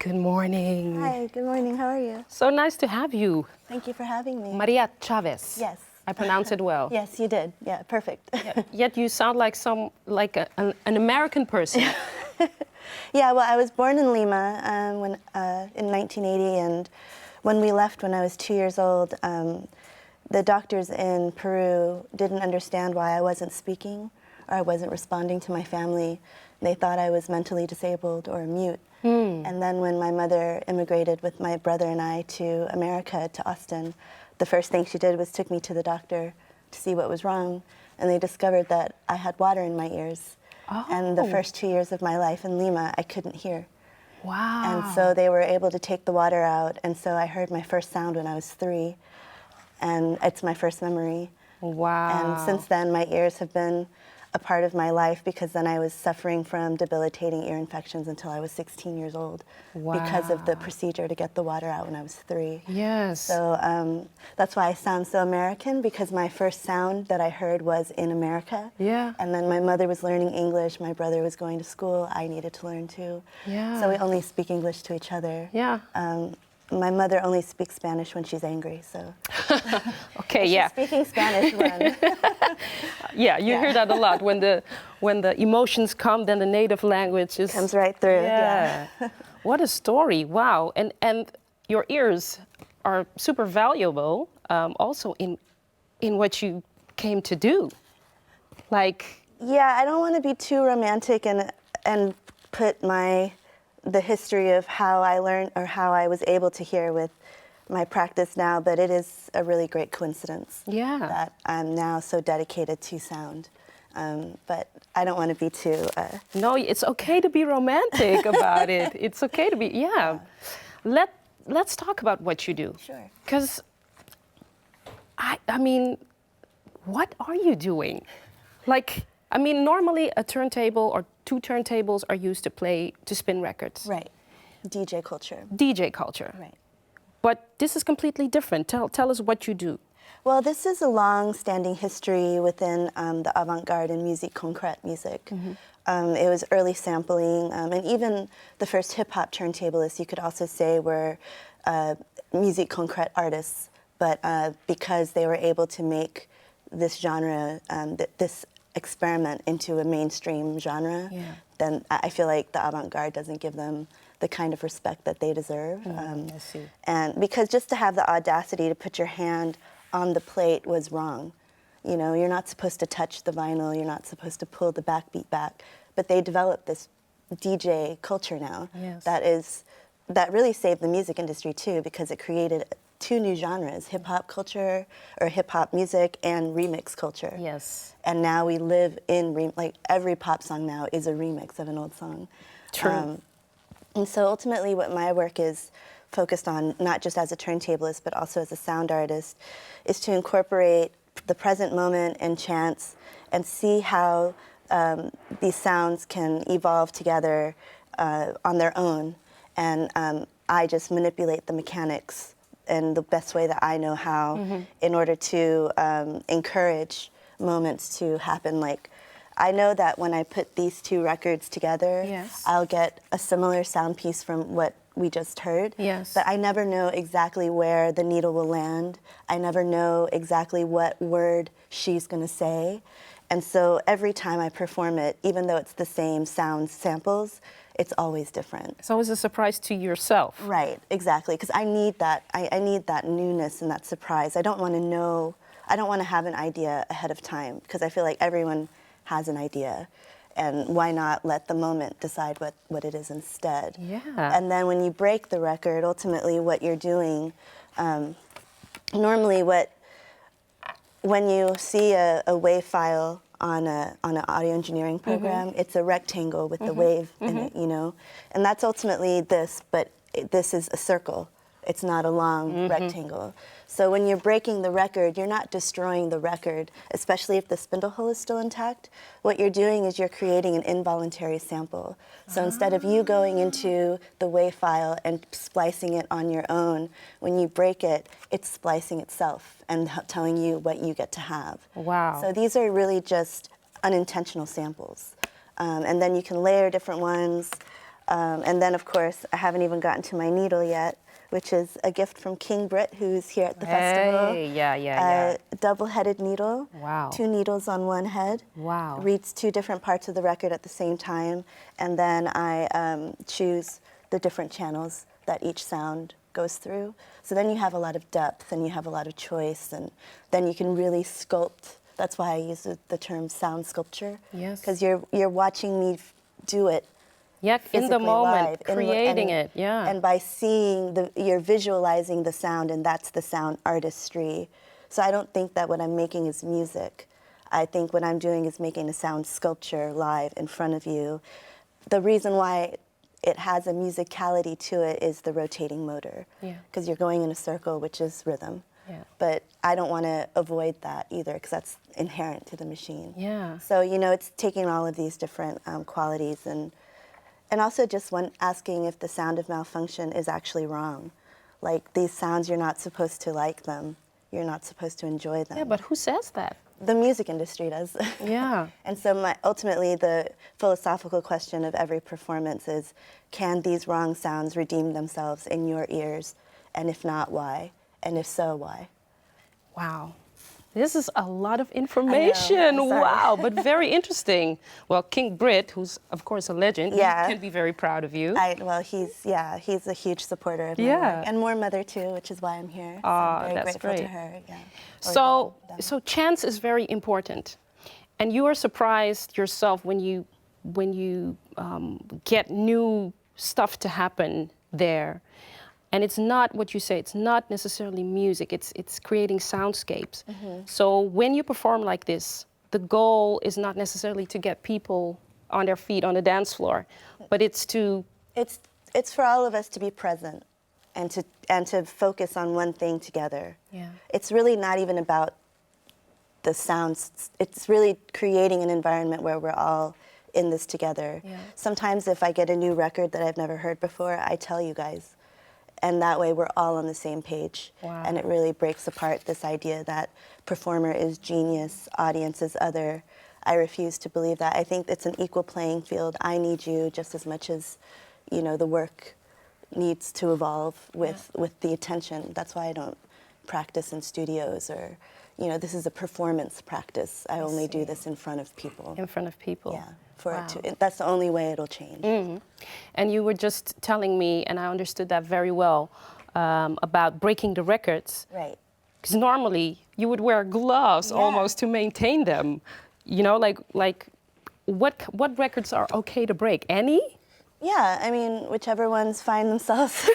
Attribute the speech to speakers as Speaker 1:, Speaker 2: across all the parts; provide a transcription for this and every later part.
Speaker 1: Good morning.
Speaker 2: Hi, good morning. How are you?
Speaker 1: So nice to have you.
Speaker 2: Thank you for having me.
Speaker 1: Maria Chavez.
Speaker 2: Yes.
Speaker 1: I pronounced it well.
Speaker 2: Yes, you did. Yeah, perfect.
Speaker 1: Yet you sound like an American person.
Speaker 2: Yeah, well, I was born in Lima in 1980, and when we left when I was 2 years old, the doctors in Peru didn't understand why I wasn't speaking or I wasn't responding to my family. They thought I was mentally disabled or mute. And then when my mother immigrated with my brother and I to America, to Austin, the first thing she did was took me to the doctor to see what was wrong. And they discovered that I had water in my ears.
Speaker 1: Oh.
Speaker 2: And the first 2 years of my life in Lima, I couldn't hear.
Speaker 1: Wow.
Speaker 2: And so they were able to take the water out. And so I heard my first sound when I was 3. And it's my first memory.
Speaker 1: Wow.
Speaker 2: And since then, my ears have been a part of my life, because then I was suffering from debilitating ear infections until I was 16 years old.
Speaker 1: Wow.
Speaker 2: Because of the procedure to get the water out when I was 3.
Speaker 1: Yes.
Speaker 2: So that's why I sound so American, because my first sound that I heard was in America.
Speaker 1: Yeah.
Speaker 2: And then my mother was learning English, my brother was going to school, I needed to learn too.
Speaker 1: Yeah.
Speaker 2: So we only speak English to each other.
Speaker 1: Yeah.
Speaker 2: My mother only speaks Spanish when she's angry, so.
Speaker 1: Okay, yeah.
Speaker 2: She's speaking Spanish when.
Speaker 1: Yeah, you hear that a lot. When the emotions come, then the native language is
Speaker 2: comes right through.
Speaker 1: Yeah. What a story! Wow. And your ears are super valuable, also in what you came to do. Like.
Speaker 2: Yeah, I don't want to be too romantic and put the history of how I learned or how I was able to hear with my practice now, but it is a really great coincidence that I'm now so dedicated to sound. But I don't want to be too...
Speaker 1: No, it's okay to be romantic about it. It's okay to be, yeah. Let's talk about what you do.
Speaker 2: Sure.
Speaker 1: Because, I mean, what are you doing? Like, I mean, normally a turntable or 2 turntables are used to spin records.
Speaker 2: Right. DJ culture.
Speaker 1: DJ culture.
Speaker 2: Right.
Speaker 1: But this is completely different. Tell us what you do.
Speaker 2: Well, this is a long-standing history within the avant-garde and musique concrète music. Mm-hmm. It was early sampling, and even the first hip-hop turntablists, you could also say, were musique concrète artists, but because they were able to make this genre, this experiment into a mainstream genre, then I feel like the avant-garde doesn't give them the kind of respect that they deserve.
Speaker 1: I see.
Speaker 2: And because just to have the audacity to put your hand on the plate was wrong. You know, you're not supposed to touch the vinyl, you're not supposed to pull the backbeat back. But they developed this DJ culture now that really saved the music industry too, because it created 2 new genres, hip-hop culture, or hip-hop music, and remix culture.
Speaker 1: Yes.
Speaker 2: And now we live in, like every pop song now is a remix of an old song.
Speaker 1: True.
Speaker 2: And so ultimately what my work is focused on, not just as a turntablist, but also as a sound artist, is to incorporate the present moment and chance and see how these sounds can evolve together on their own. And I just manipulate the mechanics in the best way that I know how, in order to encourage moments to happen. Like, I know that when I put these 2 records together, I'll get a similar sound piece from what we just heard.
Speaker 1: Yes.
Speaker 2: But I never know exactly where the needle will land. I never know exactly what word she's going to say. And so every time I perform it, even though it's the same sound samples, it's always different.
Speaker 1: It's always a surprise to yourself.
Speaker 2: Right, exactly, because I need that. I need that newness and that surprise. I don't want to know, I don't want to have an idea ahead of time, because I feel like everyone has an idea. And why not let the moment decide what it is instead?
Speaker 1: Yeah.
Speaker 2: And then when you break the record, ultimately what you're doing, normally when you see a wave file on an audio engineering program, it's a rectangle with the wave in it, you know? And that's ultimately this, but this is a circle. It's not a long rectangle. So when you're breaking the record, you're not destroying the record, especially if the spindle hole is still intact. What you're doing is you're creating an involuntary sample. So instead of you going into the WAV file and splicing it on your own, when you break it, it's splicing itself and telling you what you get to have.
Speaker 1: Wow.
Speaker 2: So these are really just unintentional samples. And then you can layer different ones. And then, of course, I haven't even gotten to my needle yet, which is a gift from King Britt, who's here at the festival.
Speaker 1: Yeah.
Speaker 2: Double-headed needle.
Speaker 1: Wow.
Speaker 2: 2 needles on one head.
Speaker 1: Wow.
Speaker 2: Reads 2 different parts of the record at the same time, and then I choose the different channels that each sound goes through. So then you have a lot of depth, and you have a lot of choice, and then you can really sculpt. That's why I use the term sound sculpture.
Speaker 1: Yes.
Speaker 2: Because you're watching me do it.
Speaker 1: Yeah, in the
Speaker 2: Physically
Speaker 1: moment,
Speaker 2: live,
Speaker 1: creating it, yeah.
Speaker 2: And by seeing, you're visualizing the sound, and that's the sound artistry. So I don't think that what I'm making is music. I think what I'm doing is making a sound sculpture live in front of you. The reason why it has a musicality to it is the rotating motor.
Speaker 1: Yeah.
Speaker 2: Because you're going in a circle, which is rhythm.
Speaker 1: Yeah.
Speaker 2: But I don't want to avoid that either, because that's inherent to the machine.
Speaker 1: Yeah.
Speaker 2: So, you know, it's taking all of these different qualities and also just asking if the sound of malfunction is actually wrong. Like, these sounds, you're not supposed to like them. You're not supposed to enjoy them.
Speaker 1: Yeah, but who says that?
Speaker 2: The music industry does.
Speaker 1: Yeah.
Speaker 2: And so ultimately the philosophical question of every performance is, can these wrong sounds redeem themselves in your ears? And if not, why? And if so, why?
Speaker 1: Wow. This is a lot of information. Wow, but very interesting. Well, King Britt, who's of course a legend, he can be very proud of you.
Speaker 2: He's a huge supporter of my work. And more mother too, which is why I'm here. So I'm very grateful to her. Yeah.
Speaker 1: So chance is very important. And you are surprised yourself when you get new stuff to happen there. And it's not what you say, it's not necessarily music, it's creating soundscapes. Mm-hmm. So when you perform like this, the goal is not necessarily to get people on their feet on the dance floor, but it's to...
Speaker 2: It's for all of us to be present and to focus on one thing together.
Speaker 1: Yeah.
Speaker 2: It's really not even about the sounds, it's really creating an environment where we're all in this together. Yeah. Sometimes if I get a new record that I've never heard before, I tell you guys. And that way we're all on the same page. Wow. And it really breaks apart this idea that performer is genius, audience is other. I refuse to believe that. I think it's an equal playing field. I need you just as much as, you know, the work needs to evolve with the attention. That's why I don't practice in studios or, you know, this is a performance practice. I only do this in front of people.
Speaker 1: In front of people.
Speaker 2: Yeah. That's the only way it'll change. Mm-hmm.
Speaker 1: And you were just telling me, and I understood that very well, about breaking the records.
Speaker 2: Right.
Speaker 1: Because normally you would wear gloves almost to maintain them. You know, like what records are okay to break? Any?
Speaker 2: Yeah, I mean, whichever ones find themselves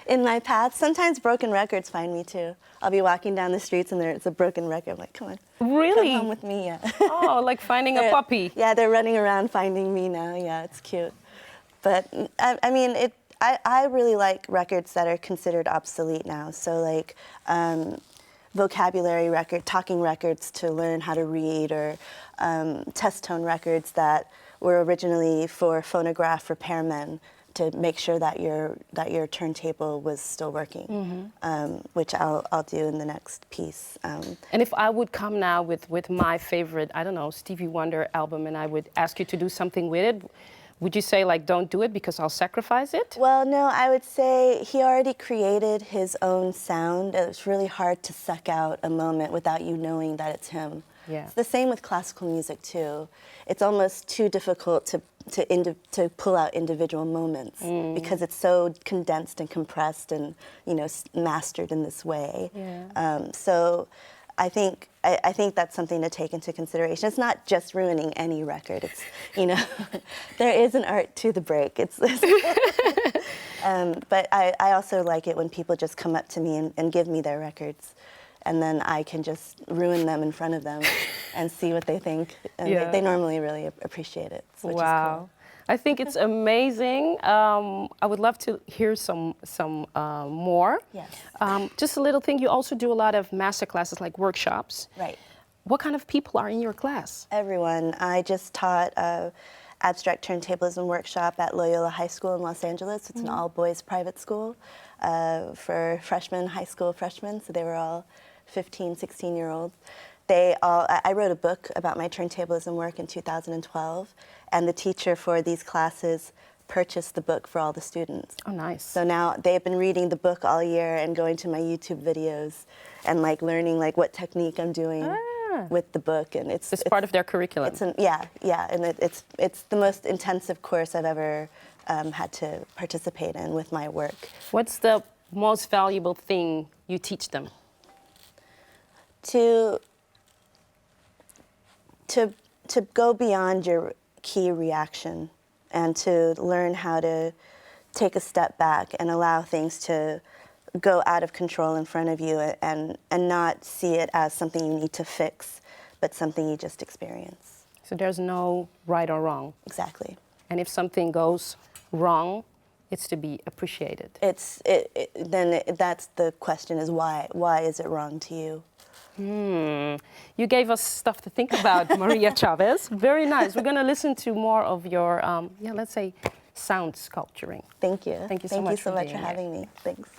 Speaker 2: in my path. Sometimes broken records find me too. I'll be walking down the streets and there's a broken record. I'm like, come on.
Speaker 1: Really?
Speaker 2: Come home with me, yeah.
Speaker 1: Oh, like finding a puppy.
Speaker 2: Yeah, they're running around finding me now. Yeah, it's cute. But I mean, I really like records that are considered obsolete now. So like vocabulary talking records to learn how to read, or test tone records that were originally for phonograph repairmen to make sure that your turntable was still working, which I'll do in the next piece.
Speaker 1: And if I would come now with my favorite, I don't know, Stevie Wonder album, and I would ask you to do something with it, would you say, like, don't do it because I'll sacrifice it?
Speaker 2: Well, no, I would say he already created his own sound. It's really hard to suck out a moment without you knowing that it's him.
Speaker 1: Yeah.
Speaker 2: It's the same with classical music, too. It's almost too difficult to pull out individual moments because it's so condensed and compressed and, you know, mastered in this way. Yeah. So I think that's something to take into consideration. It's not just ruining any record. It's, you know, there is an art to the break. But I also like it when people just come up to me and give me their records. And then I can just ruin them in front of them and see what they think. And they normally really appreciate it, which is cool.
Speaker 1: I think it's amazing. I would love to hear some more.
Speaker 2: Yes.
Speaker 1: Just a little thing, you also do a lot of master classes, like workshops.
Speaker 2: Right.
Speaker 1: What kind of people are in your class?
Speaker 2: Everyone. I just taught an abstract turntablism workshop at Loyola High School in Los Angeles. It's an all-boys private school for freshmen, high school freshmen. So they were all 15, 16-year-olds. I wrote a book about my turntablism work in 2012, and the teacher for these classes purchased the book for all the students.
Speaker 1: Oh, nice.
Speaker 2: So now they've been reading the book all year and going to my YouTube videos and like learning like what technique I'm doing with the book, and it's
Speaker 1: part of their curriculum.
Speaker 2: Yeah, and it's the most intensive course I've ever had to participate in with my work.
Speaker 1: What's the most valuable thing you teach them?
Speaker 2: To go beyond your key reaction and to learn how to take a step back and allow things to go out of control in front of you and not see it as something you need to fix, but something you just experience.
Speaker 1: So there's no right or wrong.
Speaker 2: Exactly.
Speaker 1: And if something goes wrong, it's to be appreciated.
Speaker 2: Then that's the question, is why? Why is it wrong to you?
Speaker 1: You gave us stuff to think about, Maria Chavez. Very nice. We're going to listen to more of your, let's say, sound sculpturing.
Speaker 2: Thank you.
Speaker 1: Thank you so much for
Speaker 2: having me. Thanks.